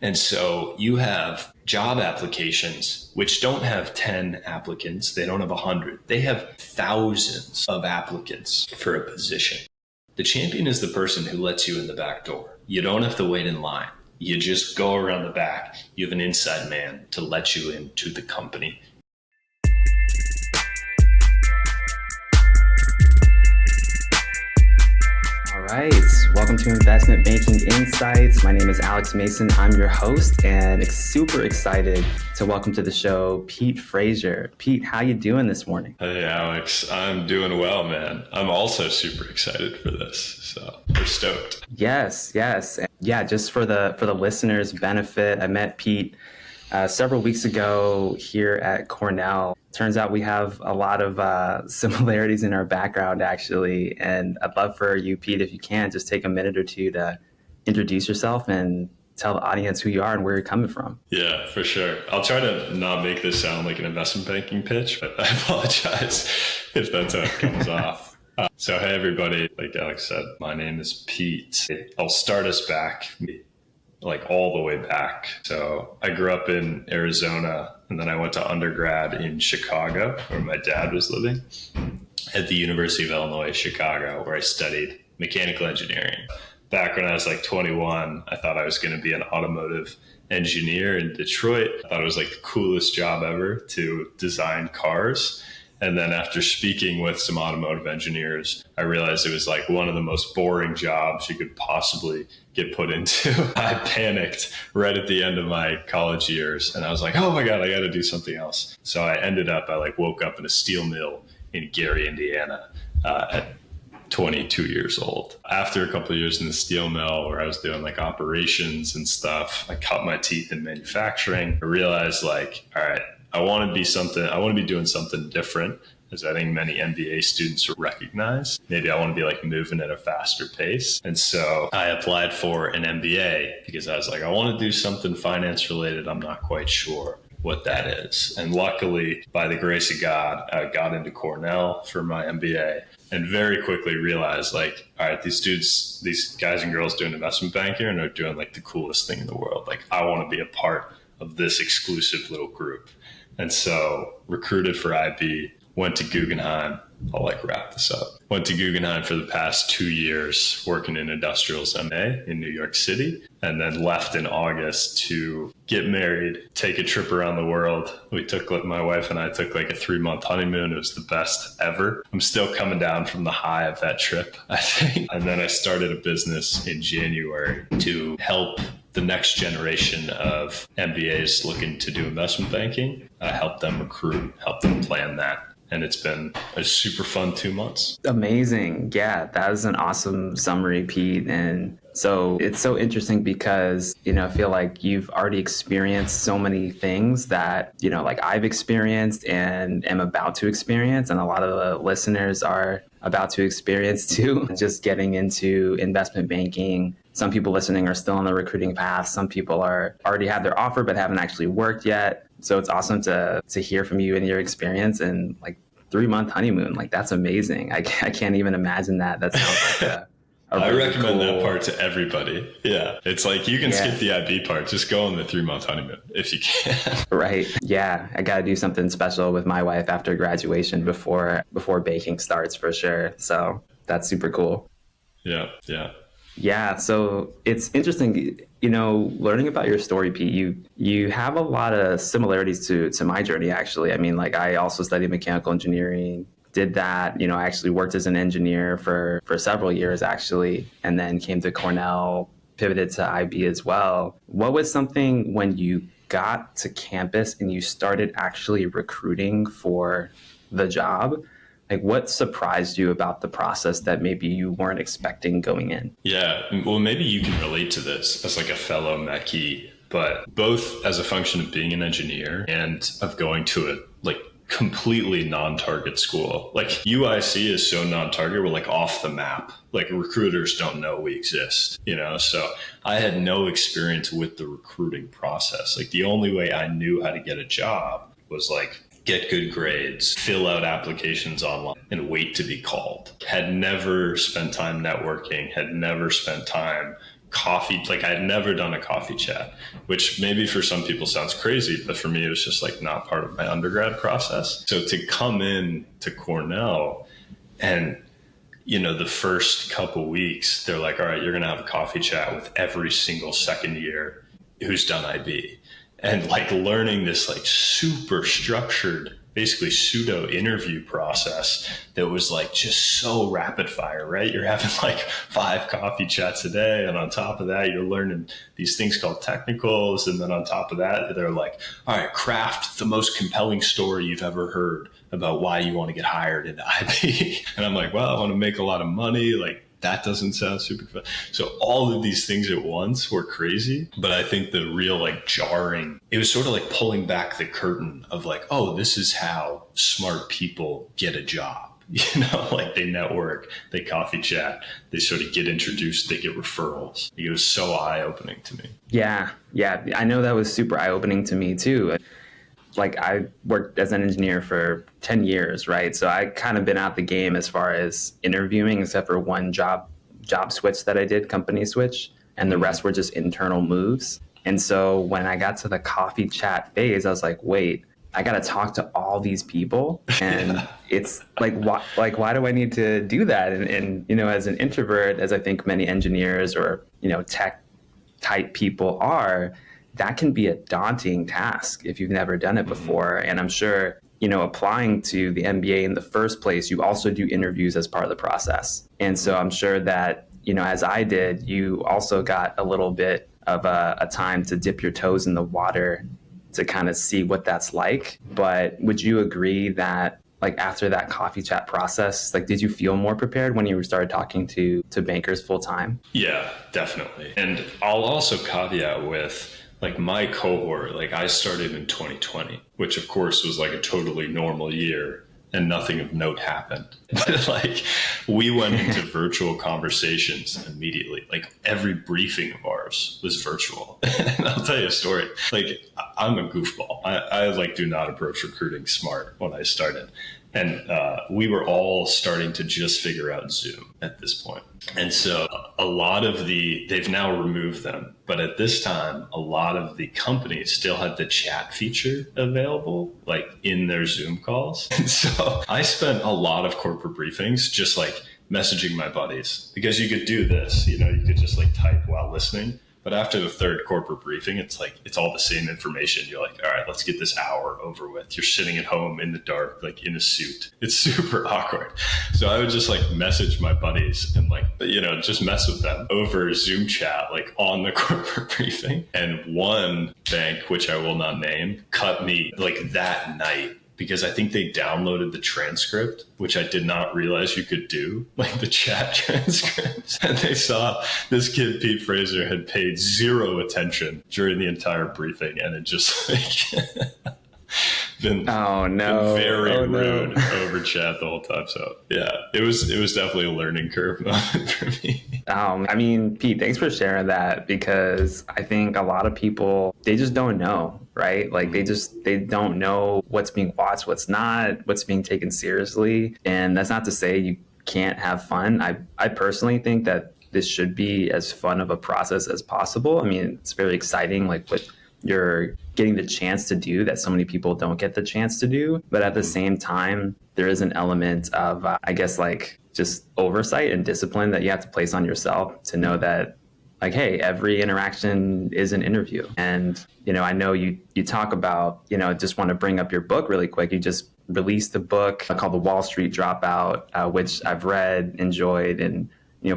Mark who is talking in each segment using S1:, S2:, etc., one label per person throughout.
S1: And so you have job applications which don't have 10 applicants. They don't have 100. They have thousands of applicants for a position. The champion is the person who lets you in the back door. You don't have to wait in line. You just go around the back. You have an inside man to let you into the company.
S2: All right, welcome to Investment Banking Insights. My name is Alex Mason. I'm your host and super excited to welcome to the show Pete Fraser. Pete, how you doing this morning?
S1: Hey, Alex. I'm doing well, man. I'm also super excited for this, so we're stoked.
S2: Yes. Yeah, just for the listeners' benefit, I met Pete several weeks ago here at Cornell. Turns out we have a lot of similarities in our background, actually. And I'd love for you, Pete, if you can, just take a minute or two to introduce yourself and tell the audience who you are and where you're coming from.
S1: Yeah, for sure. I'll try to not make this sound like an investment banking pitch, but I apologize if that's how it comes off. So, hey, everybody. Like Alex said, my name is Pete. I'll start us back, like all the way back. So I grew up in Arizona, and then I went to undergrad in Chicago, where my dad was living, at the University of Illinois, Chicago, where I studied mechanical engineering. Back when I was like 21, I thought I was going to be an automotive engineer in Detroit. I thought it was like the coolest job ever to design cars. And then after speaking with some automotive engineers, I realized it was like one of the most boring jobs you could possibly get put into. I panicked right at the end of my college years, and I was like, oh my God, I got to do something else. So I woke up in a steel mill in Gary, Indiana at 22 years old. After a couple of years in the steel mill where I was doing like operations and stuff, I cut my teeth in manufacturing. I realized like, all right, I want to be doing something different, as I think many MBA students recognize. Maybe I want to be like moving at a faster pace. And so I applied for an MBA because I was like, I want to do something finance related. I'm not quite sure what that is. And luckily, by the grace of God, I got into Cornell for my MBA and very quickly realized like, all right, these guys and girls doing investment banking and they're doing like the coolest thing in the world. Like I want to be a part of this exclusive little group. And so recruited for IB, went to Guggenheim. I'll wrap this up. Went to Guggenheim for the past 2 years, working in industrials MA in New York City, and then left in August to get married, take a trip around the world. My wife and I took like a 3-month honeymoon. It was the best ever. I'm still coming down from the high of that trip, I think. And then I started a business in January to help the next generation of MBAs looking to do investment banking, help them recruit, help them plan that. And it's been a super fun 2 months.
S2: Amazing. Yeah, that was an awesome summary, Pete. And so it's so interesting because, I feel like you've already experienced so many things that, like I've experienced and am about to experience. And a lot of the listeners are about to experience too, just getting into investment banking. Some people listening are still on the recruiting path. Some people already had their offer, but haven't actually worked yet. So it's awesome to hear from you and your experience and like 3-month honeymoon. Like that's amazing. I can't even imagine that. That sounds like
S1: I recommend that part to everybody. Yeah. It's like you can skip the IB part. Just go on the 3-month honeymoon if you can.
S2: Right. Yeah. I got to do something special with my wife after graduation before baking starts for sure. So that's super cool.
S1: Yeah.
S2: Yeah, so it's interesting, learning about your story, Pete. You have a lot of similarities to my journey, actually. I mean, like I also studied mechanical engineering, did that, I actually worked as an engineer for several years, actually, and then came to Cornell, pivoted to IB as well. What was something when you got to campus and you started actually recruiting for the job? Like what surprised you about the process that maybe you weren't expecting going in?
S1: Yeah, well, maybe you can relate to this as like a fellow Mechie, but both as a function of being an engineer and of going to a like completely non-target school. Like UIC is so non-target, we're like off the map. Like recruiters don't know we exist, So I had no experience with the recruiting process. Like the only way I knew how to get a job was like get good grades, fill out applications online, and wait to be called. Had never spent time networking, had never spent time coffee, like I had never done a coffee chat, which maybe for some people sounds crazy, but for me, it was just like not part of my undergrad process. So to come in to Cornell and, the first couple weeks, they're like, all right, you're going to have a coffee chat with every single second year who's done IB. And like learning this like super structured, basically pseudo interview process that was like just so rapid fire, right? You're having like 5 coffee chats a day. And on top of that, you're learning these things called technicals. And then on top of that, they're like, all right, craft the most compelling story you've ever heard about why you want to get hired into IB. And I'm like, well, I want to make a lot of money. Like, that doesn't sound super fun. So all of these things at once were crazy. But I think the real like jarring, it was sort of like pulling back the curtain of like, oh, this is how smart people get a job. Like they network, they coffee chat, they sort of get introduced, they get referrals. It was so eye-opening to me.
S2: Yeah. I know that was super eye-opening to me too. Like I worked as an engineer for 10 years, right? So I kind of been out the game as far as interviewing, except for one job switch that I did, company switch, and the rest were just internal moves. And so when I got to the coffee chat phase, I was like, wait, I got to talk to all these people. And it's like, why do I need to do that? And, as an introvert, as I think many engineers or, tech type people are, that can be a daunting task if you've never done it before. And I'm sure, applying to the MBA in the first place, you also do interviews as part of the process. And so I'm sure that, as I did, you also got a little bit of a time to dip your toes in the water to kind of see what that's like. But would you agree that like after that coffee chat process, like did you feel more prepared when you started talking to bankers full time?
S1: Yeah, definitely. And I'll also caveat with, like my cohort, like I started in 2020, which of course was like a totally normal year and nothing of note happened. But like we went into virtual conversations immediately. Like every briefing of ours was virtual. And I'll tell you a story. Like I'm a goofball. I like do not approach recruiting smart when I started. And we were all starting to just figure out Zoom at this point. And so a lot of they've now removed them. But at this time, a lot of the companies still had the chat feature available, like in their Zoom calls. And so I spent a lot of corporate briefings just like messaging my buddies, because you could do this, you could just like type while listening. But after the third corporate briefing, it's like, it's all the same information. You're like, all right, let's get this hour over with. You're sitting at home in the dark, like in a suit. It's super awkward. So I would just like message my buddies and like, just mess with them over Zoom chat, like on the corporate briefing. And one bank, which I will not name, cut me like that night, because I think they downloaded the transcript, which I did not realize you could do, like the chat transcripts. And they saw this kid, Pete Fraser, had paid 0 attention during the entire briefing. And it just like been very rude over chat the whole time. So yeah, it was definitely a learning curve moment for me.
S2: I mean, Pete, thanks for sharing that, because I think a lot of people, they just don't know, right? Like they don't know what's being watched, what's not, what's being taken seriously. And that's not to say you can't have fun. I personally think that this should be as fun of a process as possible. I mean, it's very exciting, like what you're getting the chance to do that so many people don't get the chance to do. But at the same time, there is an element of, I guess, like just oversight and discipline that you have to place on yourself to know that, like, hey, every interaction is an interview. And, I know you talk about, just want to bring up your book really quick. You just released a book called The Wall Street Dropout, which I've read, enjoyed. And,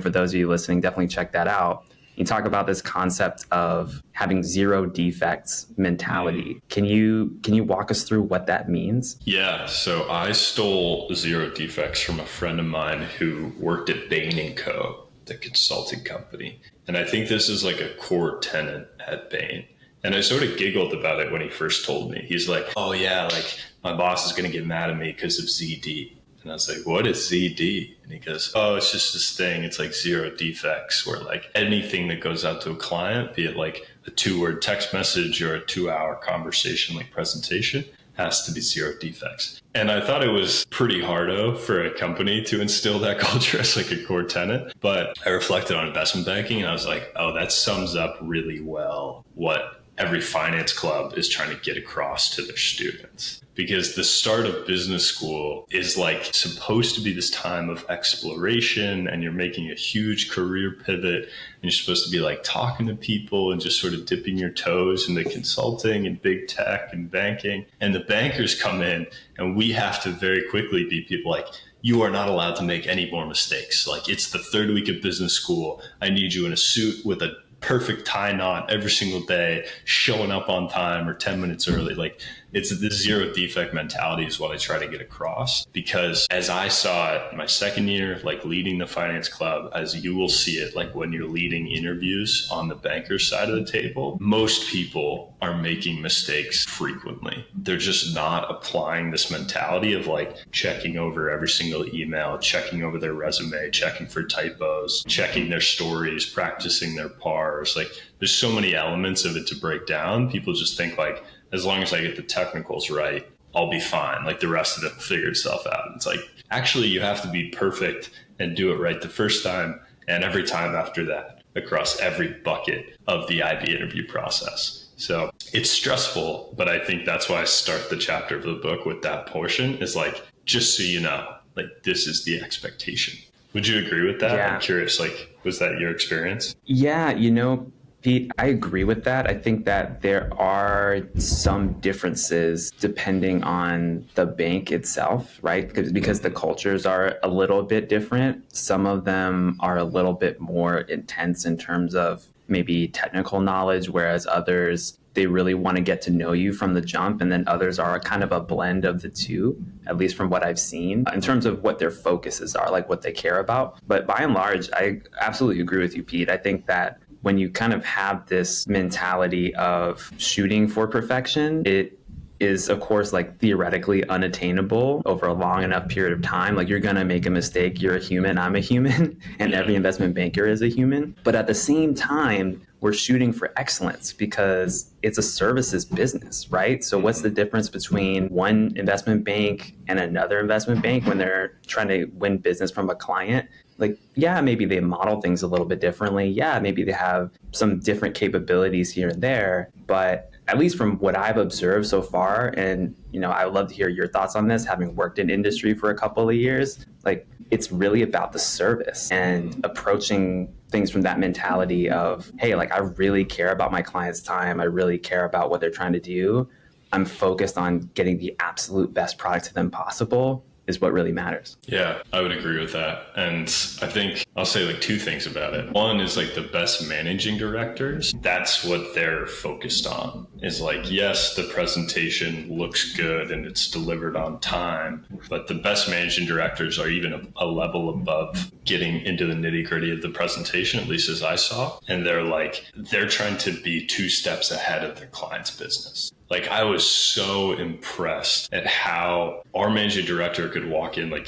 S2: for those of you listening, definitely check that out. You talk about this concept of having 0 defects mentality. Can you walk us through what that means?
S1: Yeah, so I stole 0 defects from a friend of mine who worked at Bain & Co., the consulting company. And I think this is like a core tenet at Bain. And I sort of giggled about it when he first told me. He's like, oh yeah, like my boss is going to get mad at me because of ZD. And I was like, what is ZD? And he goes, oh, it's just this thing. It's like 0 defects, where like anything that goes out to a client, be it like a 2-word text message or a 2-hour conversation, like presentation, has to be zero defects. And I thought it was pretty hardo for a company to instill that culture as like a core tenet. But I reflected on investment banking and I was like, oh, that sums up really well what every finance club is trying to get across to their students. Because the start of business school is like supposed to be this time of exploration and you're making a huge career pivot and you're supposed to be like talking to people and just sort of dipping your toes into consulting and big tech and banking. And the bankers come in and we have to very quickly be people like, you are not allowed to make any more mistakes. Like it's the third week of business school. I need you in a suit with a perfect tie knot every single day, showing up on time or 10 minutes early. Like it's this zero defect mentality is what I try to get across, because as I saw it my second year, like leading the finance club, as you will see it, like when you're leading interviews on the banker side of the table, most people are making mistakes frequently. They're just not applying this mentality of like checking over every single email, checking over their resume, checking for typos, checking their stories, practicing their pars. Like there's so many elements of it to break down. People just think like, as long as I get the technicals right, I'll be fine. Like the rest of it will figure itself out. It's like, actually, you have to be perfect and do it right the first time and every time after that across every bucket of the IB interview process. So it's stressful, but I think that's why I start the chapter of the book with that portion is like, just so you know, like this is the expectation. Would you agree with that?
S2: Yeah.
S1: I'm curious, like, was that your experience?
S2: Yeah, Pete, I agree with that. I think that there are some differences depending on the bank itself, right? Because the cultures are a little bit different. Some of them are a little bit more intense in terms of maybe technical knowledge, whereas others, they really want to get to know you from the jump. And then others are kind of a blend of the two, at least from what I've seen, in terms of what their focuses are, like what they care about. But by and large, I absolutely agree with you, Pete. I think that when you kind of have this mentality of shooting for perfection, it is, of course, like theoretically unattainable over a long enough period of time. Like you're going to make a mistake. You're a human. I'm a human. And every investment banker is a human. But at the same time, we're shooting for excellence because it's a services business, right? So what's the difference between one investment bank and another investment bank when they're trying to win business from a client? Like, yeah, maybe they model things a little bit differently. Yeah, maybe they have some different capabilities here and there. But at least from what I've observed so far, and I would love to hear your thoughts on this, having worked in industry for a couple of years, like it's really about the service and approaching things from that mentality of, hey, like I really care about my client's time. I really care about what they're trying to do. I'm focused on getting the absolute best product to them possible is what really matters.
S1: Yeah, I would agree with that. And I think I'll say like two things about it. One is like the best managing directors. That's what they're focused on is like, yes, the presentation looks good and it's delivered on time, but the best managing directors are even a level above getting into the nitty gritty of the presentation, at least as I saw. And they're trying to be 2 steps ahead of their client's business. Like I was so impressed at how our managing director could walk in. Like,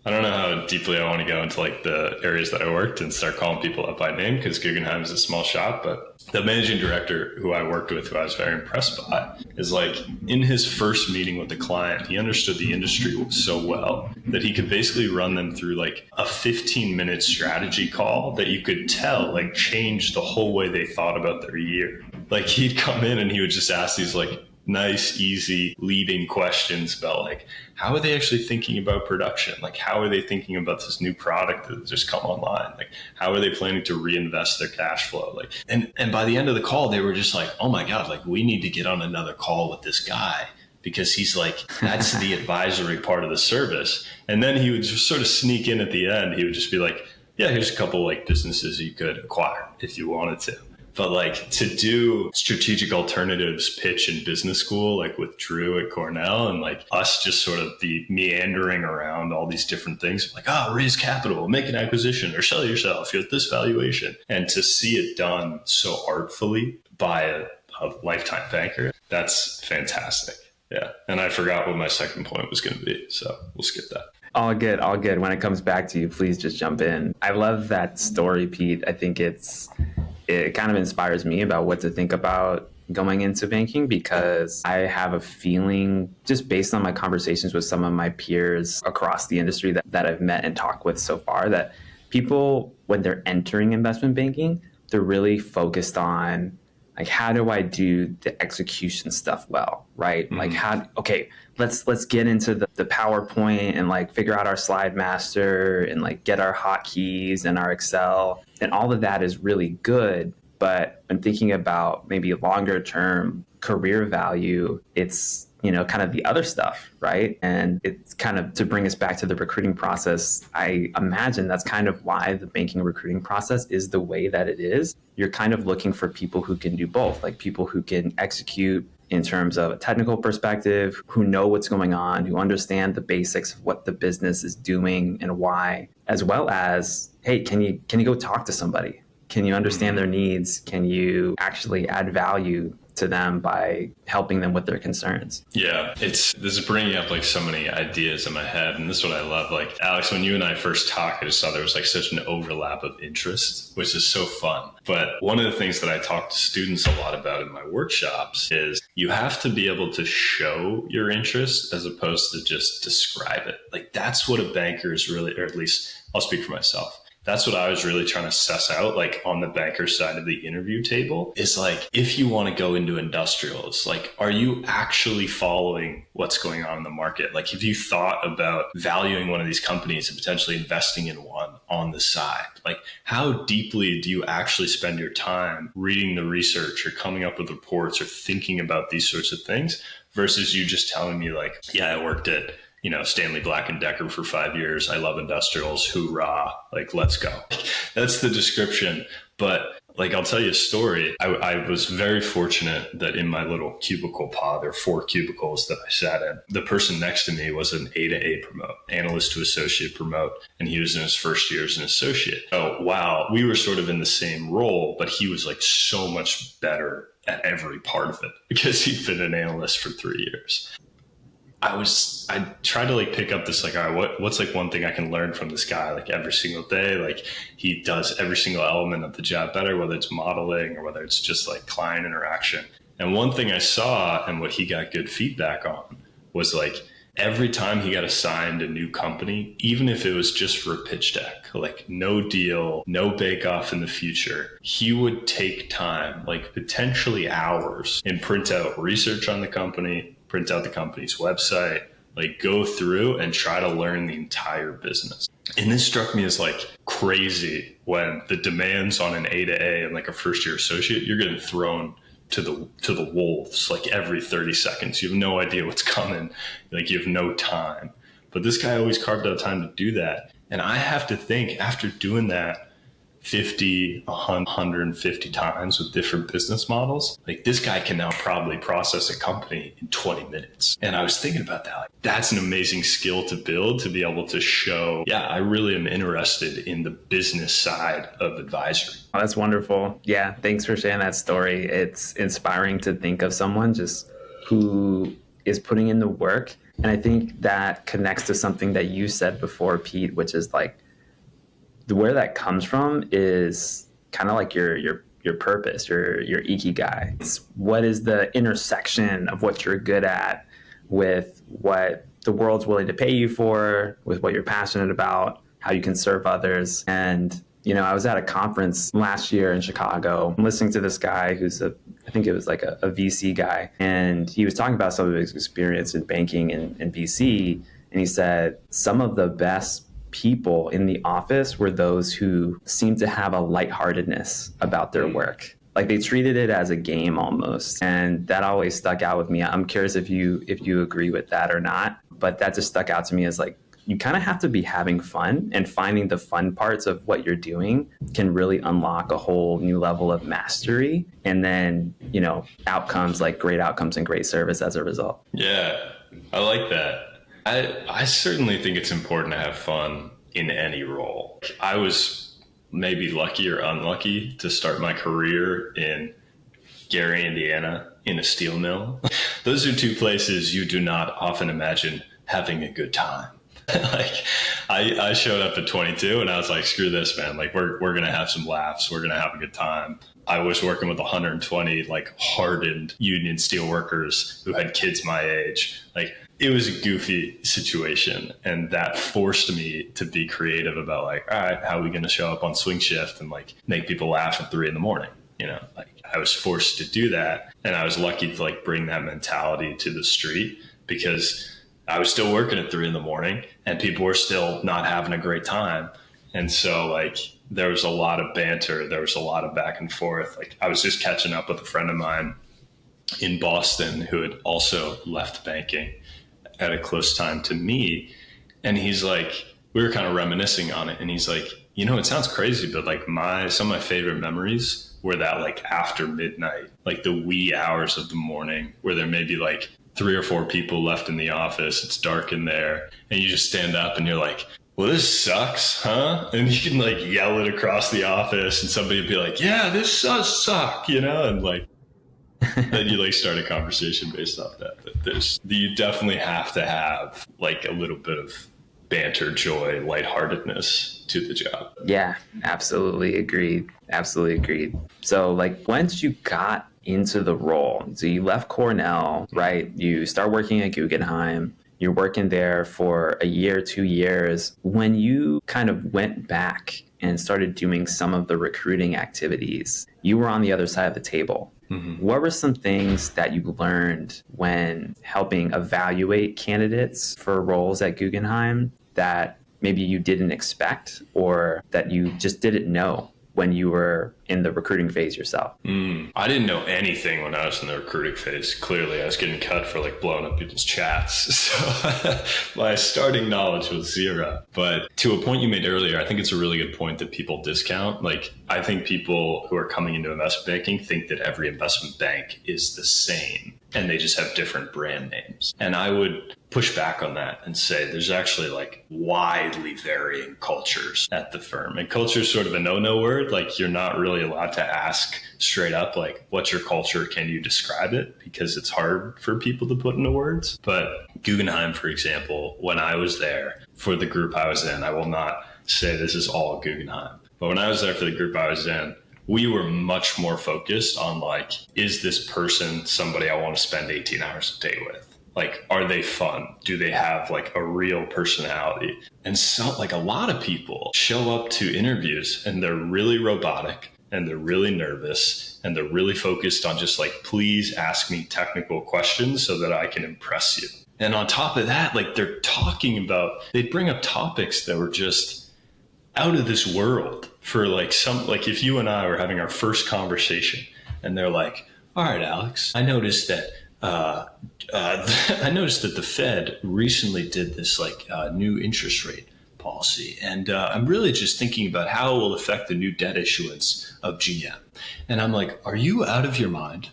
S1: I don't know how deeply I want to go into like the areas that I worked and start calling people up by name because Guggenheim is a small shop. But the managing director who I worked with, who I was very impressed by, is like in his first meeting with the client, he understood the industry so well that he could basically run them through like a 15-minute strategy call that you could tell like changed the whole way they thought about their year. Like he'd come in and he would just ask these like nice, easy leading questions about like, how are they actually thinking about production? Like, how are they thinking about this new product that just come online? Like, how are they planning to reinvest their cash flow? Like, and by the end of the call, they were just like, oh my God, like we need to get on another call with this guy because he's like, that's the advisory part of the service. And then he would just sort of sneak in at the end. He would just be like, yeah, here's a couple like businesses you could acquire if you wanted to. But like to do strategic alternatives pitch in business school, like with Drew at Cornell and like us just sort of be meandering around all these different things, like, raise capital, make an acquisition or sell yourself at this valuation. And to see it done so artfully by a lifetime banker, that's fantastic. Yeah. And I forgot what my second point was going to be. So we'll skip that.
S2: All good. All good. When it comes back to you, please just jump in. I love that story, Pete. I think it kind of inspires me about what to think about going into banking, because I have a feeling, just based on my conversations with some of my peers across the industry that I've met and talked with so far, that people, when they're entering investment banking, they're really focused on, like, how do I do the execution stuff well, right? Mm-hmm. Like, let's get into the PowerPoint and like figure out our slide master and like get our hotkeys and our Excel, and all of that is really good. But when thinking about maybe longer term career value, it's, kind of the other stuff, right? And it's kind of, to bring us back to the recruiting process, I imagine that's kind of why the banking recruiting process is the way that it is. You're kind of looking for people who can do both, like people who can execute in terms of a technical perspective, who know what's going on, who understand the basics of what the business is doing and why, as well as, hey, can you go talk to somebody? Can you understand their needs? Can you actually add value to them by helping them with their concerns?
S1: Yeah, this is bringing up like so many ideas in my head. And this is what I love. Like, Alex, when you and I first talked, I just saw there was like such an overlap of interest, which is so fun. But one of the things that I talk to students a lot about in my workshops is you have to be able to show your interest as opposed to just describe it. Like, that's what a banker is really, or at least I'll speak for myself. That's what I was really trying to suss out, like on the banker side of the interview table, is like, if you want to go into industrials, like, are you actually following what's going on in the market? Like, have you thought about valuing one of these companies and potentially investing in one on the side? Like, how deeply do you actually spend your time reading the research or coming up with reports or thinking about these sorts of things versus you just telling me like, yeah, I worked at Stanley Black & Decker for 5 years. I love industrials. Hoorah. Like, let's go. That's the description. But like, I'll tell you a story. I was very fortunate that in my little cubicle pod, there are 4 cubicles that I sat in. The person next to me was an A to A promote, analyst to associate promote. And he was in his first year as an associate. Oh, wow. We were sort of in the same role, but he was like so much better at every part of it because he'd been an analyst for 3 years. I tried to like pick up this, like, all right, what's like one thing I can learn from this guy, like every single day. Like, he does every single element of the job better, whether it's modeling or whether it's just like client interaction. And one thing I saw and what he got good feedback on was like, every time he got assigned a new company, even if it was just for a pitch deck, like no deal, no bake off in the future, he would take time, like potentially hours, and print out research on the company, print out the company's website, like go through and try to learn the entire business. And this struck me as like crazy when the demands on an A to A and like a first year associate, you're getting thrown to the wolves like every 30 seconds. You have no idea what's coming. Like, you have no time. But this guy always carved out time to do that. And I have to think, after doing that 50, 150 times with different business models, like, this guy can now probably process a company in 20 minutes. And I was thinking about that. Like, that's an amazing skill to build, to be able to show, yeah, I really am interested in the business side of advisory.
S2: Oh, that's wonderful. Yeah. Thanks for sharing that story. It's inspiring to think of someone just who is putting in the work. And I think that connects to something that you said before, Pete, which is like, where that comes from is kind of like your purpose, your ikigai. It's what is the intersection of what you're good at with what the world's willing to pay you for, with what you're passionate about, how you can serve others. And, I was at a conference last year in Chicago, listening to this guy who's I think it was like a VC guy. And he was talking about some of his experience in banking and VC. And he said, some of the best people in the office were those who seemed to have a lightheartedness about their work. Like, they treated it as a game almost. And that always stuck out with me. I'm curious if you agree with that or not, but that just stuck out to me as like, you kind of have to be having fun, and finding the fun parts of what you're doing can really unlock a whole new level of mastery. And then, outcomes, like great outcomes and great service as a result.
S1: Yeah, I like that. I certainly think it's important to have fun in any role. I was maybe lucky or unlucky to start my career in Gary, Indiana, in a steel mill. Those are 2 places you do not often imagine having a good time. Like I showed up at 22 and I was like, screw this, man. Like we're going to have some laughs. We're going to have a good time. I was working with 120 like hardened union steel workers who had kids my age. Like it was a goofy situation. And that forced me to be creative about like, all right, how are we going to show up on swing shift and like make people laugh at 3 a.m? You know, like I was forced to do that. And I was lucky to like bring that mentality to the street because I was still working at 3 a.m. and people were still not having a great time. And so like there was a lot of banter. There was a lot of back and forth. Like I was just catching up with a friend of mine in Boston who had also left banking at a close time to me. And he's like, we were kind of reminiscing on it. And he's like, you know, it sounds crazy, but like some of my favorite memories were that like after midnight, like the wee hours of the morning where there may be like 3 or 4 people left in the office. It's dark in there and you just stand up and you're like, well, this sucks, huh? And you can like yell it across the office and somebody would be like, yeah, this does suck, you know? And like, then you like start a conversation based off that. But you definitely have to have like a little bit of banter, joy, lightheartedness to the job.
S2: Yeah, absolutely agreed. Absolutely agreed. So like once you got into the role, so you left Cornell, right? You start working at Guggenheim. You're working there for a year, 2 years. When you kind of went back and started doing some of the recruiting activities, you were on the other side of the table. Mm-hmm. What were some things that you learned when helping evaluate candidates for roles at Guggenheim that maybe you didn't expect or that you just didn't know when you were in the recruiting phase yourself?
S1: I didn't know anything when I was in the recruiting phase. Clearly, I was getting cut for like blowing up people's chats. So my starting knowledge was zero. But to a point you made earlier, I think it's a really good point that people discount. Like, I think people who are coming into investment banking think that every investment bank is the same and they just have different brand names. And I would push back on that and say there's actually like widely varying cultures at the firm. And culture is sort of a no-no word. Like you're not really allowed to ask straight up, like, what's your culture? Can you describe it? Because it's hard for people to put into words. But Guggenheim, for example, when I was there for the group I was in, I will not say this is all Guggenheim, but when I was there for the group I was in, we were much more focused on like, is this person somebody I want to spend 18 hours a day with? Like, are they fun? Do they have like a real personality? And so like a lot of people show up to interviews and they're really robotic and they're really nervous and they're really focused on just like, please ask me technical questions so that I can impress you. And on top of that, like they'd bring up topics that were just out of this world for like if you and I were having our first conversation and they're like, all right, Alex, I noticed that the Fed recently did this new interest rate policy. And I'm really just thinking about how it will affect the new debt issuance of GM. And I'm like, are you out of your mind?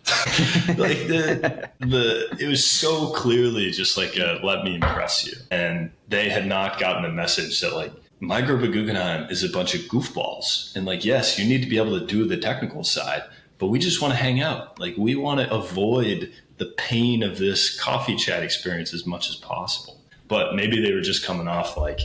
S1: Like it was so clearly just like, let me impress you. And they had not gotten the message that like, my group at Guggenheim is a bunch of goofballs. And like, yes, you need to be able to do the technical side, but we just want to hang out. Like we want to avoid the pain of this coffee chat experience as much as possible. But maybe they were just coming off like,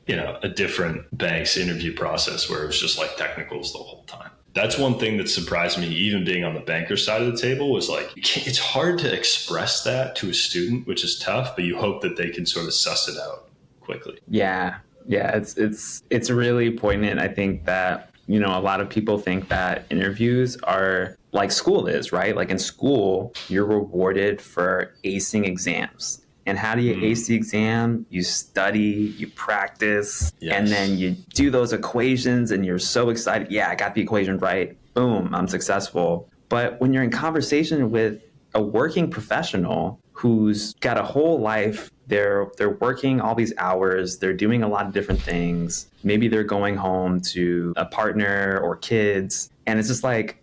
S1: you know, a different bank's interview process where it was just like technicals the whole time. That's one thing that surprised me, even being on the banker side of the table, was like, it's hard to express that to a student, which is tough, but you hope that they can sort of suss it out quickly.
S2: Yeah, it's really poignant. I think that, you know, a lot of people think that interviews are like school is, right? Like in school, you're rewarded for acing exams. And how do you ace the exam? You study, you practice, and then you do those equations and you're so excited. Yeah, I got the equation right. Boom, I'm successful. But when you're in conversation with a working professional who's got a whole life, they're working all these hours, they're doing a lot of different things. Maybe they're going home to a partner or kids. And it's just like,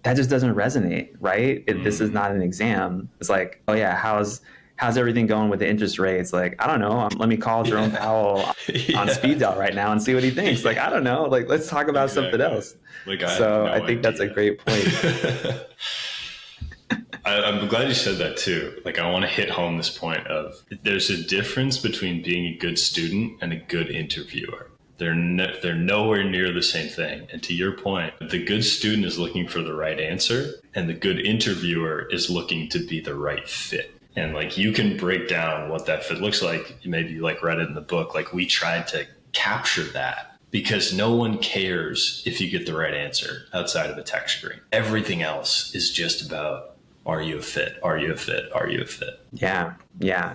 S2: that just doesn't resonate, right? This is not an exam. It's like, oh yeah, how's everything going with the interest rates? Like, I don't know. Let me call Jerome Powell on speed dial right now and see what he thinks. Like, I don't know. Like, let's talk about something else.
S1: Like,
S2: I think that's a great point.
S1: I'm I'm glad you said that too. Like, I want to hit home this point of there's a difference between being a good student and a good interviewer. They're nowhere near the same thing. And to your point, the good student is looking for the right answer, and the good interviewer is looking to be the right fit. And like, you can break down what that fit looks like. Maybe you like read it in the book. Like, we tried to capture that because no one cares if you get the right answer outside of a text screen. Everything else is just about, are you a fit? Are you a fit? Are you a fit?
S2: Yeah.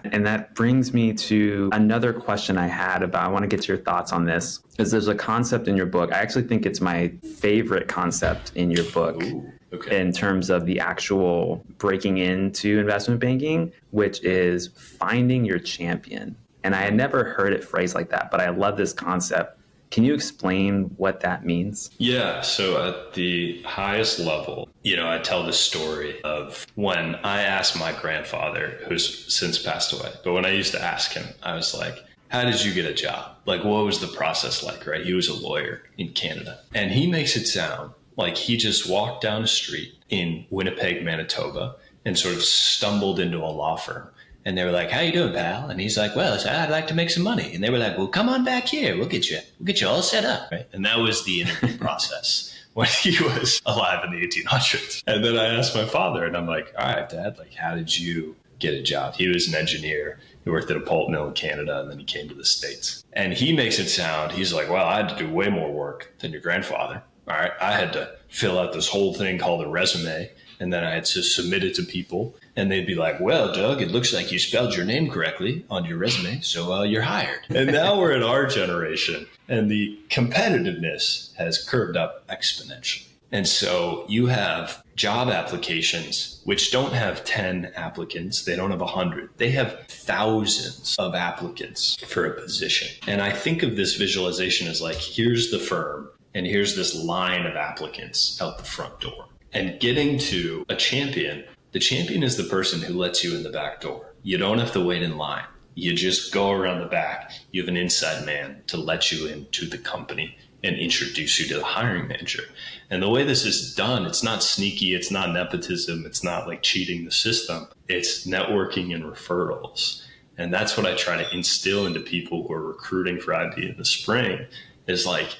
S2: And that brings me to another question I had about, I want to get your thoughts on this, because there's a concept in your book. I actually think it's my favorite concept in your book.
S1: Ooh, okay.
S2: In terms of the actual breaking into investment banking, which is finding your champion. And I had never heard it phrased like that, but I love this concept. Can you explain what that means?
S1: Yeah. So at the highest level, I tell this story of when I asked my grandfather, who's since passed away, but when I used to ask him, I was like, how did you get a job? Like, what was the process like, right? He was a lawyer in Canada. And he makes it sound like he just walked down a street in Winnipeg, Manitoba, and sort of stumbled into a law firm. And they were like, how you doing, pal? And he's like, well, I'd like to make some money. And they were like, well, come on back here. We'll get you all set up. Right? And that was the interview process when he was alive in the 1800s. And then I asked my father, and I'm like, all right, Dad, like, how did you get a job? He was an engineer. He worked at a pulp mill in Canada, and then he came to the States. And he makes it sound, he's like, well, I had to do way more work than your grandfather. All right, I had to fill out this whole thing called a resume, and then I had to submit it to people. And they'd be like, well, Doug, it looks like you spelled your name correctly on your resume, so you're hired. And now we're in our generation, and the competitiveness has curved up exponentially. And so you have job applications which don't have 10 applicants. They don't have 100. They have thousands of applicants for a position. And I think of this visualization as like, here's the firm, and here's this line of applicants out the front door. And getting to a champion, the champion is the person who lets you in the back door. You don't have to wait in line. You just go around the back. You have an inside man to let you into the company and introduce you to the hiring manager. And the way this is done, it's not sneaky. It's not nepotism. It's not like cheating the system. It's networking and referrals. And that's what I try to instill into people who are recruiting for IB in the spring is like,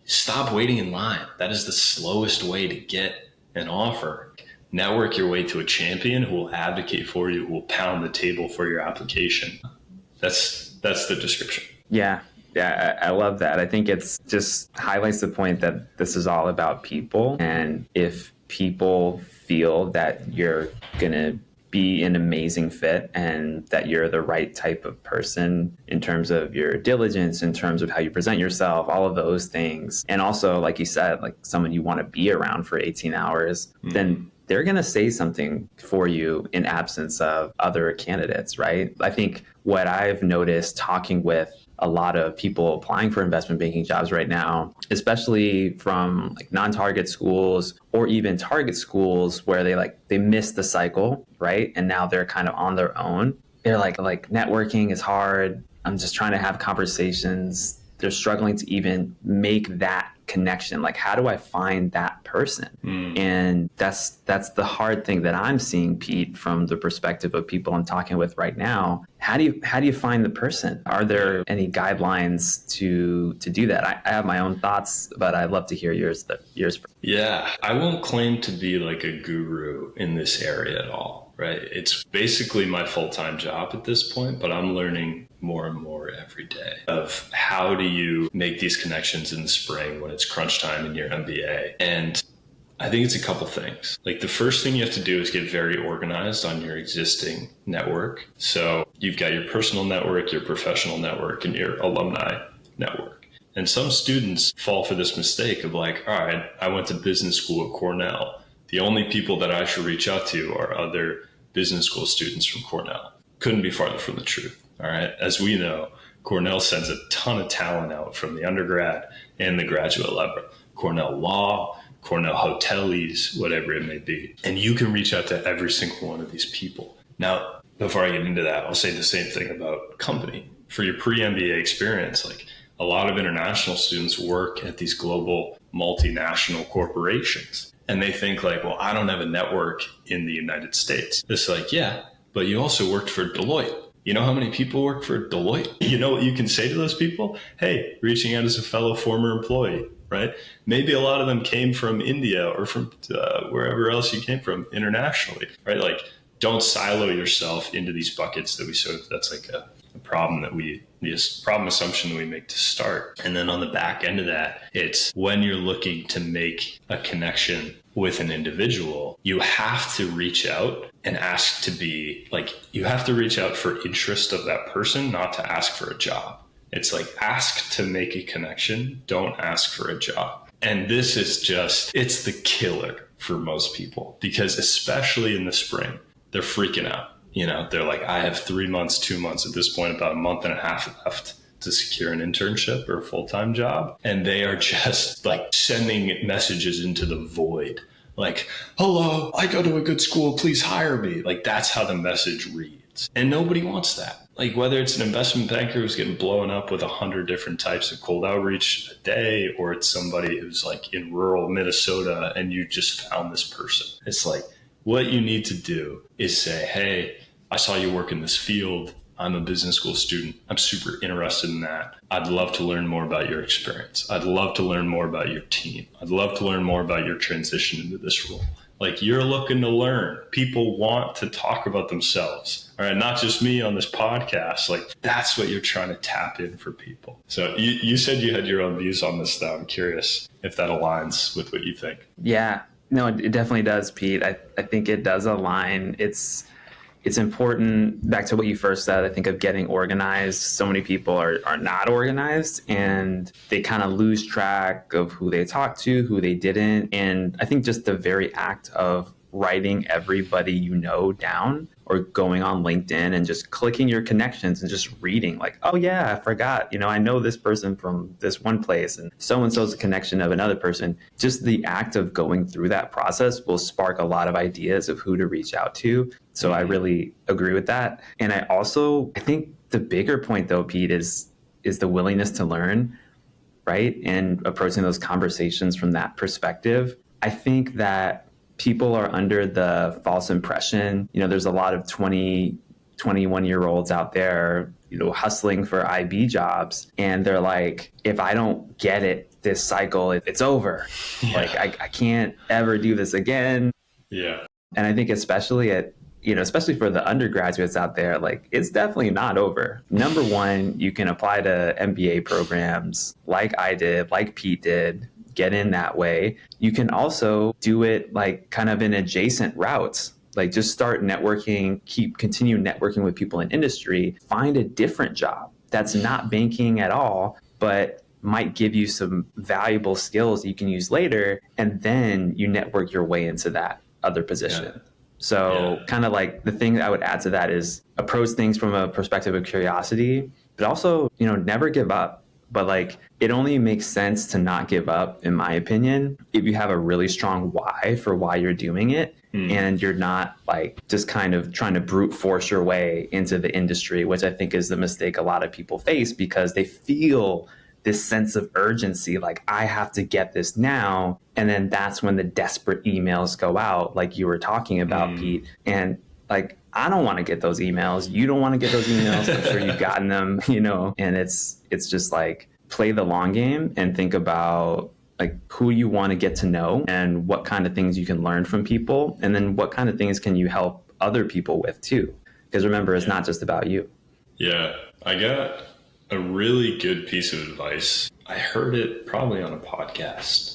S1: stop waiting in line. That is the slowest way to get an offer. Network your way to a champion who will advocate for you, who will pound the table for your application. That's the description.
S2: Yeah, I love that. I think it's just highlights the point that this is all about people. And if people feel that you're going to be an amazing fit and that you're the right type of person in terms of your diligence, in terms of how you present yourself, all of those things. And also, like you said, like someone you want to be around for 18 hours, then they're going to say something for you in absence of other candidates, right? I think what I've noticed talking with a lot of people applying for investment banking jobs right now, especially from like non-target schools or even target schools where they miss the cycle, right? And now they're kind of on their own. They're like networking is hard. I'm just trying to have conversations. They're struggling to even make that connection. Like, how do I find that person? And that's the hard thing that I'm seeing, Pete, from the perspective of people I'm talking with right now. How do you find the person? Are there any guidelines to do that? I have my own thoughts, but I'd love to hear yours.
S1: Yeah, I won't claim to be like a guru in this area at all, right? It's basically my full-time job at this point, but I'm learning more and more every day of how do you make these connections in the spring when it's crunch time in your MBA. And I think it's a couple things. Like, the first thing you have to do is get very organized on your existing network. So you've got your personal network, your professional network, and your alumni network. And some students fall for this mistake of like, all right, I went to business school at Cornell. The only people that I should reach out to are other business school students from Cornell. Couldn't be farther from the truth. All right. As we know, Cornell sends a ton of talent out from the undergrad and the graduate level. Cornell Law, Cornell Hoteliers, whatever it may be. And you can reach out to every single one of these people. Now, before I get into that, I'll say the same thing about company. For your pre-MBA experience, like a lot of international students work at these global multinational corporations. And they think like, well, I don't have a network in the United States. It's like, yeah, but you also worked for Deloitte. You know how many people work for Deloitte? You know what you can say to those people? Hey, reaching out as a fellow former employee, right? Maybe a lot of them came from India or from wherever else you came from internationally, right? Like, don't silo yourself into these buckets that we sort of, that's like a problem that this problem assumption that we make to start. And then on the back end of that, it's when you're looking to make a connection with an individual, you have to reach out and ask to be like, you have to reach out for interest of that person, not to ask for a job. It's like, ask to make a connection, don't ask for a job. And this is just, it's the killer for most people, because especially in the spring, they're freaking out. You know, they're like, I have 3 months, 2 months, at this point, about a month and a half left to secure an internship or a full-time job. And they are just like sending messages into the void. Like, hello, I go to a good school, please hire me. Like, that's how the message reads. And nobody wants that. Like, whether it's an investment banker who's getting blown up with 100 different types of cold outreach a day, or it's somebody who's like in rural Minnesota and you just found this person. It's like, what you need to do is say, hey, I saw you work in this field. I'm a business school student. I'm super interested in that. I'd love to learn more about your experience. I'd love to learn more about your team. I'd love to learn more about your transition into this role. Like, you're looking to learn. People want to talk about themselves. All right, not just me on this podcast. Like, that's what you're trying to tap in for people. So you said you had your own views on this, though. I'm curious if that aligns with what you think.
S2: Yeah, no, it definitely does, Pete. I think it does align. It's important, back to what you first said, I think, of getting organized. So many people are not organized, and they kind of lose track of who they talked to, who they didn't. And I think just the very act of writing everybody you know down, or going on LinkedIn and just clicking your connections and just reading like, oh yeah, I forgot, I know this person from this one place, and so-and-so's a connection of another person. Just the act of going through that process will spark a lot of ideas of who to reach out to. So I really agree with that. And I think the bigger point though, Pete, is the willingness to learn, right? And approaching those conversations from that perspective. I think that people are under the false impression, there's a lot of 20, 21-year-olds out there, hustling for IB jobs. And they're like, if I don't get it this cycle, it's over. Yeah. Like, I can't ever do this again.
S1: Yeah.
S2: And I think especially especially for the undergraduates out there, like, it's definitely not over. Number one, you can apply to MBA programs like I did, like Pete did, get in that way. You can also do it like kind of in adjacent routes, like just start networking, continue networking with people in industry, find a different job that's not banking at all, but might give you some valuable skills you can use later. And then you network your way into that other position. Yeah. So kind of like the thing I would add to that is approach things from a perspective of curiosity, but also, never give up. But like, it only makes sense to not give up, in my opinion, if you have a really strong why for why you're doing it. And you're not like just kind of trying to brute force your way into the industry, which I think is the mistake a lot of people face, because they feel this sense of urgency, like, I have to get this now. And then that's when the desperate emails go out, like you were talking about, Pete. And like, I don't want to get those emails. You don't want to get those emails. I'm sure you've gotten them, and it's just like, play the long game and think about like who you want to get to know and what kind of things you can learn from people. And then what kind of things can you help other people with too? Because remember, it's not just about you.
S1: Yeah. I got a really good piece of advice. I heard it probably on a podcast.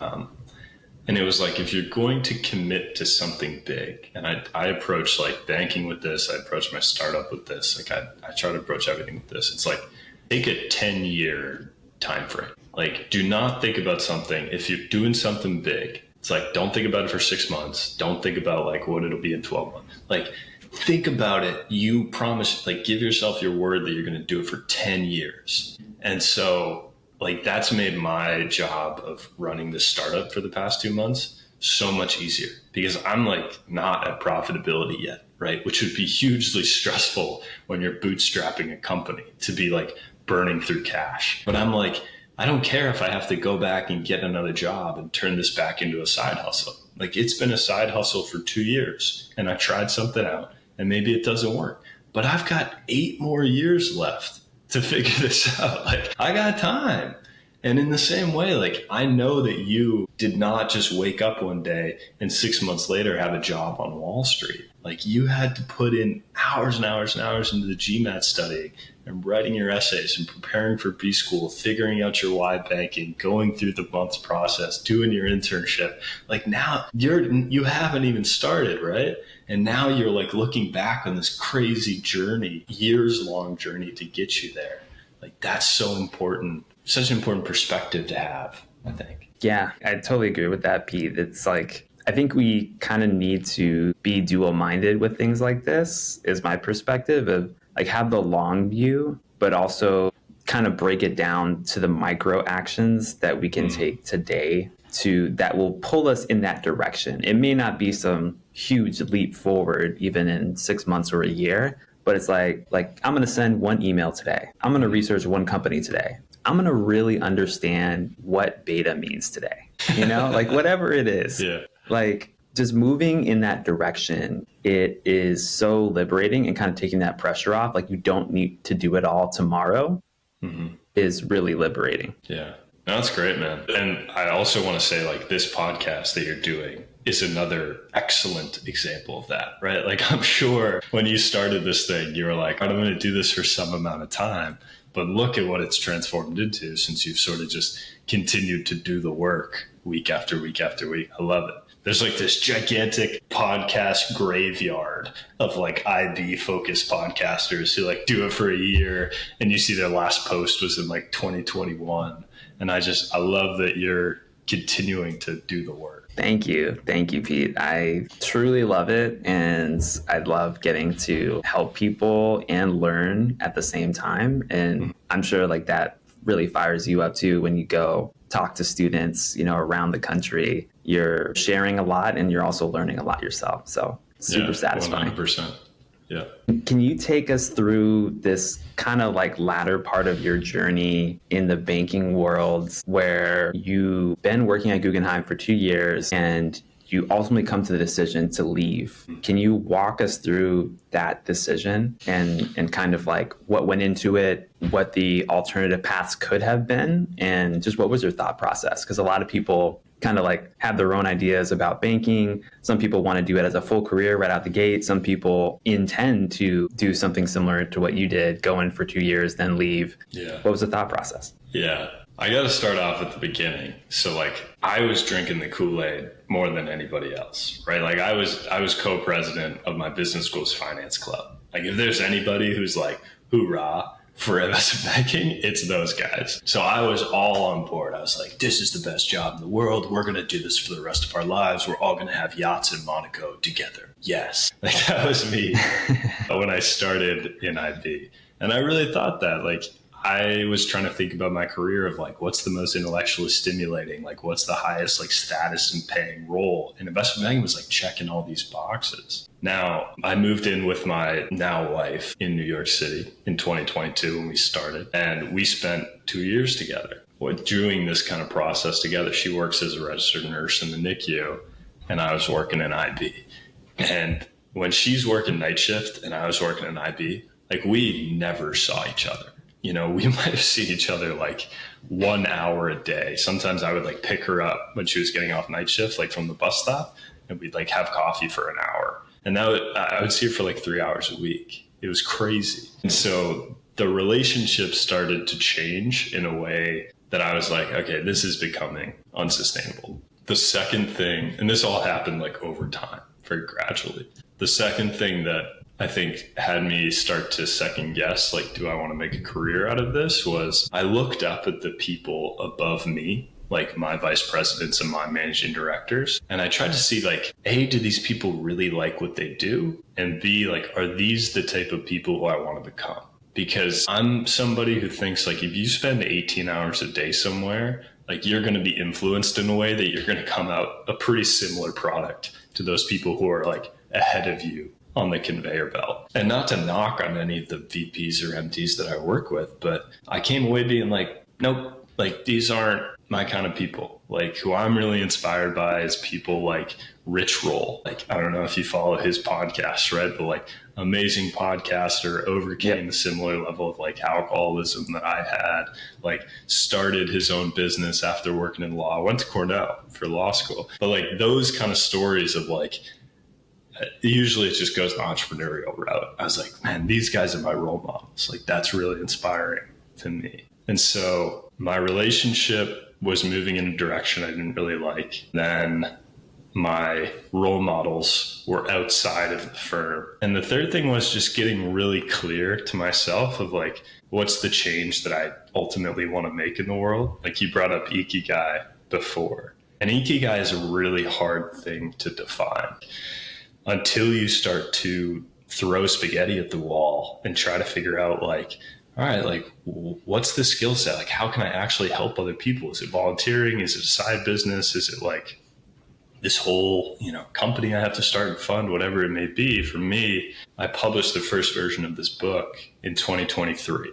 S1: And it was like, if you're going to commit to something big, and I approach like banking with this, I approach my startup with this, like I try to approach everything with this. It's like, take a 10-year time frame. Like, do not think about something. If you're doing something big, it's like, don't think about it for 6 months. Don't think about like what it'll be in 12 months. Like, think about it. You promise, like, give yourself your word that you're going to do it for 10 years. And so like, that's made my job of running this startup for the past 2 months so much easier, because I'm like not at profitability yet, right? Which would be hugely stressful when you're bootstrapping a company to be like burning through cash. But I'm like, I don't care if I have to go back and get another job and turn this back into a side hustle. Like, it's been a side hustle for 2 years and I tried something out and maybe it doesn't work, but I've got 8 more years left to figure this out. Like, I got time. And in the same way, like, I know that you did not just wake up one day and 6 months later have a job on Wall Street. Like, you had to put in hours and hours and hours into the GMAT studying and writing your essays and preparing for B school, figuring out your why banking, going through the months process, doing your internship. Like, now you haven't even started, right? And now you're like looking back on this crazy journey, years long journey to get you there. Like, that's so important. Such an important perspective to have, I think.
S2: Yeah, I totally agree with that, Pete. It's like, I think we kind of need to be dual minded with things like this, is my perspective of like, have the long view, but also kind of break it down to the micro actions that we can take today that will pull us in that direction. It may not be some huge leap forward, even in 6 months or a year, but it's like I'm going to send one email today. I'm going to research one company today. I'm going to really understand what beta means today, like whatever it is.
S1: Yeah.
S2: Like, just moving in that direction, it is so liberating and kind of taking that pressure off. Like, you don't need to do it all tomorrow is really liberating.
S1: Yeah. No, that's great, man. And I also want to say, like, this podcast that you're doing is another excellent example of that, right? Like, I'm sure when you started this thing, you were like, I'm going to do this for some amount of time. But look at what it's transformed into since you've sort of just continued to do the work week after week after week. I love it. There's like this gigantic podcast graveyard of like IB focused podcasters who like do it for a year, and you see their last post was in like 2021. And I love that you're continuing to do the work.
S2: Thank you. Thank you, Pete. I truly love it. And I love getting to help people and learn at the same time. And I'm sure like that really fires you up too when you go talk to students, around the country. You're sharing a lot and you're also learning a lot yourself. So super satisfying.
S1: 100%. Yeah.
S2: Can you take us through this kind of like latter part of your journey in the banking world where you've been working at Guggenheim for 2 years and you ultimately come to the decision to leave? Can you walk us through that decision and kind of like what went into it, what the alternative paths could have been, and just what was your thought process? Because a lot of people kind of like have their own ideas about banking. Some people want to do it as a full career right out the gate. Some people intend to do something similar to what you did, go in for 2 years, then leave.
S1: Yeah.
S2: What was the thought process?
S1: Yeah. I got to start off at the beginning. So like, I was drinking the Kool-Aid more than anybody else, right? Like, I was co-president of my business school's finance club. Like, if there's anybody who's like, hoorah for investment banking, it's those guys. So I was all on board. I was like, this is the best job in the world. We're going to do this for the rest of our lives. We're all going to have yachts in Monaco together. Yes. Like, that was me when I started in IB. And I really thought that, like, I was trying to think about my career of like, what's the most intellectually stimulating? Like, what's the highest like status and paying role? And investment banking was like checking all these boxes. Now, I moved in with my now wife in New York City in 2022 when we started, and we spent 2 years together doing this kind of process together. She works as a registered nurse in the NICU, and I was working in IB. And when she's working night shift and I was working in IB, like, we never saw each other. We might have seen each other like 1 hour a day. Sometimes I would like pick her up when she was getting off night shift, like from the bus stop, and we'd like have coffee for an hour. And I would see her for like 3 hours a week. It was crazy. And so the relationship started to change in a way that I was like, okay, this is becoming unsustainable. The second thing, and this all happened like over time, very gradually. The second thing that I think had me start to second guess, like, do I want to make a career out of this, was I looked up at the people above me, like my vice presidents and my managing directors. And I tried to see like, A, do these people really like what they do? And B, like, are these the type of people who I want to become? Because I'm somebody who thinks like, if you spend 18 hours a day somewhere, like, you're going to be influenced in a way that you're going to come out a pretty similar product to those people who are like ahead of you on the conveyor belt. And not to knock on any of the VPs or MDs that I work with, but I came away being like, nope, like, these aren't my kind of people. Like who I'm really inspired by is people like Rich Roll. Like, I don't know if you follow his podcast, right? But like amazing podcaster, overcame a similar level of like alcoholism that I had, like started his own business after working in law, went to Cornell for law school. But like those kind of stories of like, usually it just goes the entrepreneurial route. I was like, man, these guys are my role models. Like that's really inspiring to me. And so my relationship was moving in a direction I didn't really like. Then my role models were outside of the firm. And the third thing was just getting really clear to myself of like, what's the change that I ultimately want to make in the world? Like you brought up Ikigai before. And Ikigai is a really hard thing to define until you start to throw spaghetti at the wall and try to figure out like, all right, like what's the skill set? Like how can I actually help other people? Is it volunteering? Is it a side business? Is it like this whole, company I have to start and fund, whatever it may be? For me, I published the first version of this book in 2023,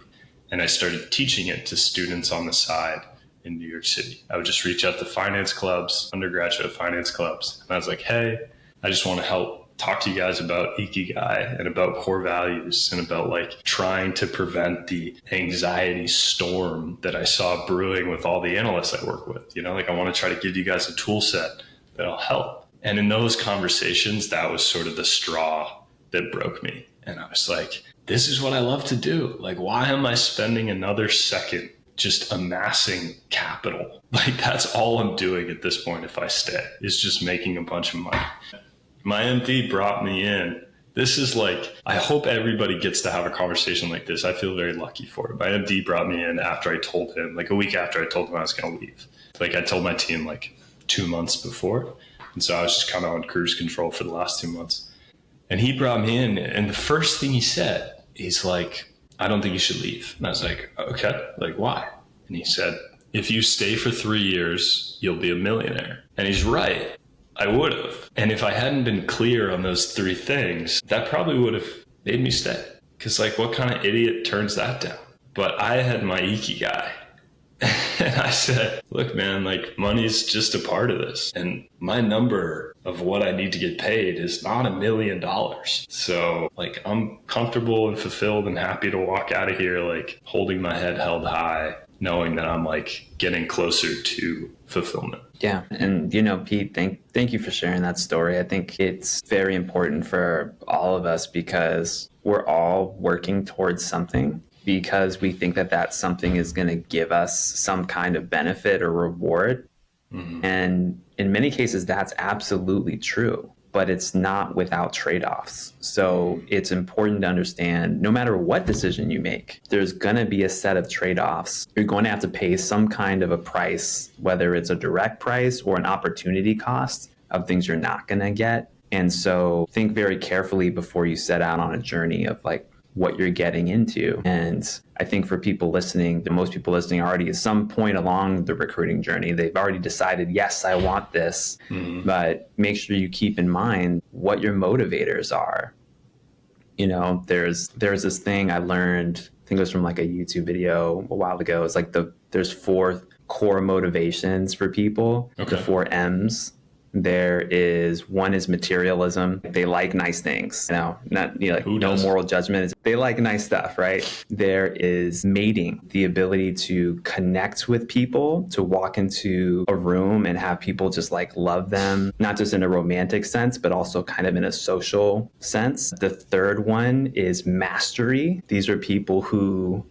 S1: and I started teaching it to students on the side in New York City. I would just reach out to finance clubs, undergraduate finance clubs, and I was like, hey, I just want to help talk to you guys about Ikigai and about core values and about like trying to prevent the anxiety storm that I saw brewing with all the analysts I work with. Like I want to try to give you guys a tool set that'll help. And in those conversations, that was sort of the straw that broke me. And I was like, this is what I love to do. Like, why am I spending another second just amassing capital? Like that's all I'm doing at this point if I stay, is just making a bunch of money. My MD brought me in. This is like, I hope everybody gets to have a conversation like this. I feel very lucky for it. My MD brought me in after I told him, like a week after I told him I was going to leave. Like I told my team like 2 months before. And so I was just kind of on cruise control for the last 2 months. And he brought me in, and the first thing he said, he's like, I don't think you should leave. And I was like, okay, like why? And he said, if you stay for 3 years, you'll be a millionaire. And he's right. I would have. And if I hadn't been clear on those 3 things, that probably would have made me stay. Because like, what kind of idiot turns that down? But I had my Ikigai. And I said, look, man, like money's just a part of this. And my number of what I need to get paid is not $1 million. So like, I'm comfortable and fulfilled and happy to walk out of here, like holding my head held high, knowing that I'm like getting closer to fulfillment.
S2: Yeah. And, Pete, thank you for sharing that story. I think it's very important for all of us because we're all working towards something, because we think that something is going to give us some kind of benefit or reward. Mm-hmm. And in many cases, that's absolutely true, but it's not without trade-offs. So it's important to understand no matter what decision you make, there's going to be a set of trade-offs. You're going to have to pay some kind of a price, whether it's a direct price or an opportunity cost of things you're not going to get. And so think very carefully before you set out on a journey of like what you're getting into. And I think for people listening, most people listening are already at some point along the recruiting journey. They've already decided, yes, I want this, but make sure you keep in mind what your motivators are. There's this thing I learned, I think it was from like a YouTube video a while ago. It's like there's 4 core motivations for people, the 4 M's. One is materialism. They like nice things, not like no moral judgment. They like nice stuff, right? There is mating, the ability to connect with people, to walk into a room and have people just like love them, not just in a romantic sense, but also kind of in a social sense. The third one is mastery. These are people who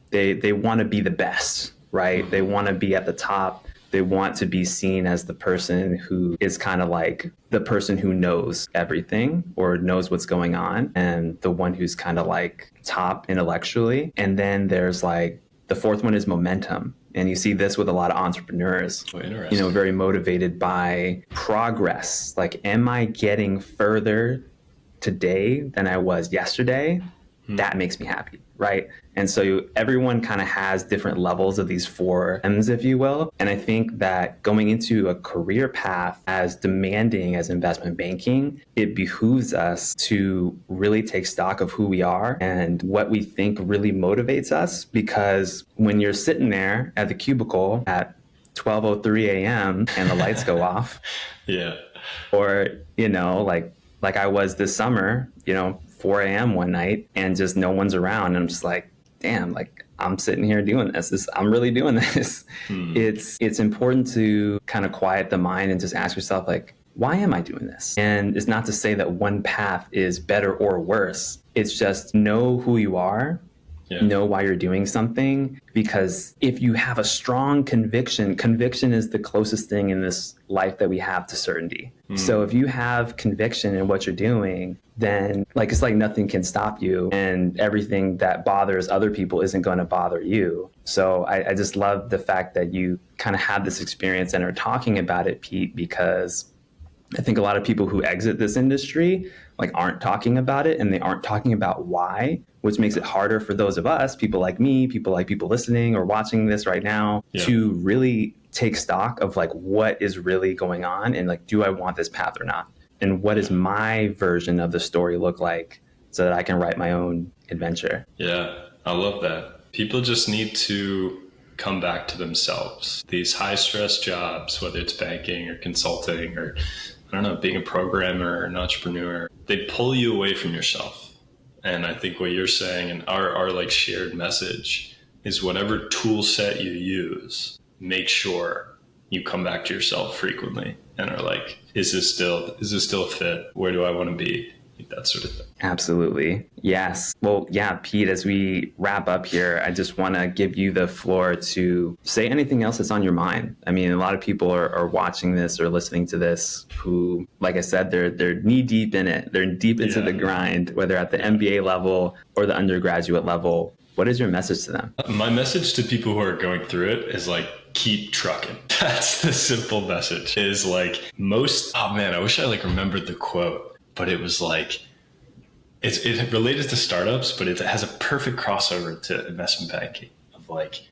S2: they want to be the best, right? They want to be at the top. They want to be seen as the person who is kind of like the person who knows everything or knows what's going on, and the one who's kind of like top intellectually. And then there's like the fourth one is momentum. And you see this with a lot of entrepreneurs, very motivated by progress. Like, am I getting further today than I was yesterday? That makes me happy, right? And so everyone kind of has different levels of these 4 M's, if you will. And I think that going into a career path as demanding as investment banking, it behooves us to really take stock of who we are and what we think really motivates us. Because when you're sitting there at the cubicle at 12:03 a.m. and the lights go off.
S1: Yeah.
S2: Or, like I was this summer, 4 a.m. one night and just no one's around. And I'm just like, damn, like I'm sitting here doing this. I'm really doing this. It's important to kind of quiet the mind and just ask yourself, like, why am I doing this? And it's not to say that one path is better or worse. It's just know who you are. Yeah. Know why you're doing something, because if you have a strong conviction is the closest thing in this life that we have to certainty. So if you have conviction in what you're doing, then it's like nothing can stop you, and everything that bothers other people isn't going to bother you. So I just love the fact that you kind of had this experience and are talking about it, Pete, because I think a lot of people who exit this industry aren't talking about it, and they aren't talking about why, which makes it harder for those of us, people like me, people listening or watching this right now, to really take stock of what is really going on, and do I want this path or not? And what does my version of the story look like so that I can write my own adventure? Yeah,
S1: I love that. People just need to come back to themselves. These high stress jobs, whether it's banking or consulting or being a programmer or an entrepreneur, they pull you away from yourself. And I think what you're saying, and our shared message, is whatever tool set you use, make sure you come back to yourself frequently and are like, is this still a fit? Where do I want to be? That sort of thing.
S2: Absolutely. Yes. Well, yeah, Pete, as we wrap up here, I just want to give you the floor to say anything else that's on your mind. I mean, a lot of people are watching this or listening to this who, like I said, they're knee deep in it. They're deep into the grind, whether at the MBA level or the undergraduate level. What is your message to them?
S1: My message to people who are going through it is keep trucking. That's the simple message. Is oh man, I wish I remembered the quote. But it was it related to startups, but it has a perfect crossover to investment banking. Of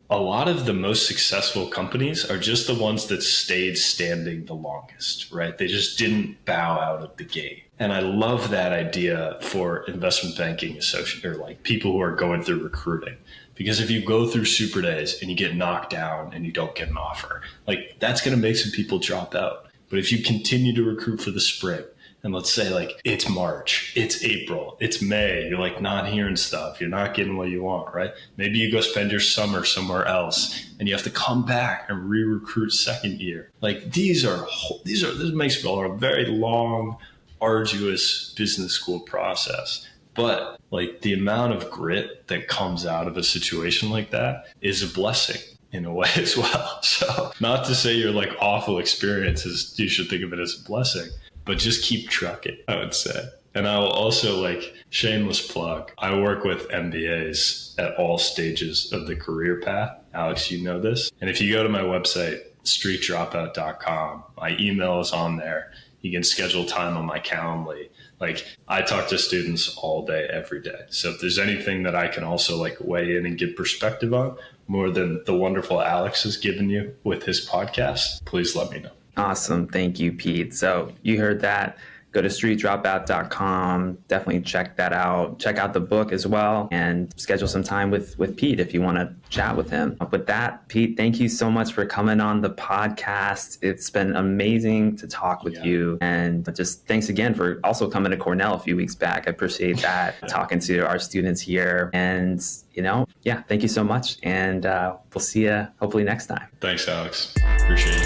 S1: a lot of the most successful companies are just the ones that stayed standing the longest, right? They just didn't bow out of the gate. And I love that idea for investment banking or people who are going through recruiting. Because if you go through super days and you get knocked down and you don't get an offer, that's going to make some people drop out. But if you continue to recruit for the spring, and let's say it's March, it's April, it's May, you're not hearing stuff, you're not getting what you want, right? Maybe you go spend your summer somewhere else and you have to come back and re-recruit second year. This makes it a very long, arduous business school process. But the amount of grit that comes out of a situation like that is a blessing in a way as well. So not to say your awful experiences, you should think of it as a blessing. But just keep trucking, I would say. And I will also shameless plug. I work with MBAs at all stages of the career path. Alex, you know this. And if you go to my website, streetdropout.com, my email is on there. You can schedule time on my Calendly. I talk to students all day, every day. So if there's anything that I can also weigh in and give perspective on, more than the wonderful Alex has given you with his podcast, please let me know.
S2: Awesome. Thank you, Pete. So you heard that. Go to streetdropout.com. Definitely check that out. Check out the book as well and schedule some time with Pete if you want to chat with him. With that, Pete, thank you so much for coming on the podcast. It's been amazing to talk with you. And just thanks again for also coming to Cornell a few weeks back. I appreciate that. Talking to our students here. And, thank you so much. And we'll see you hopefully next time.
S1: Thanks, Alex. Appreciate it.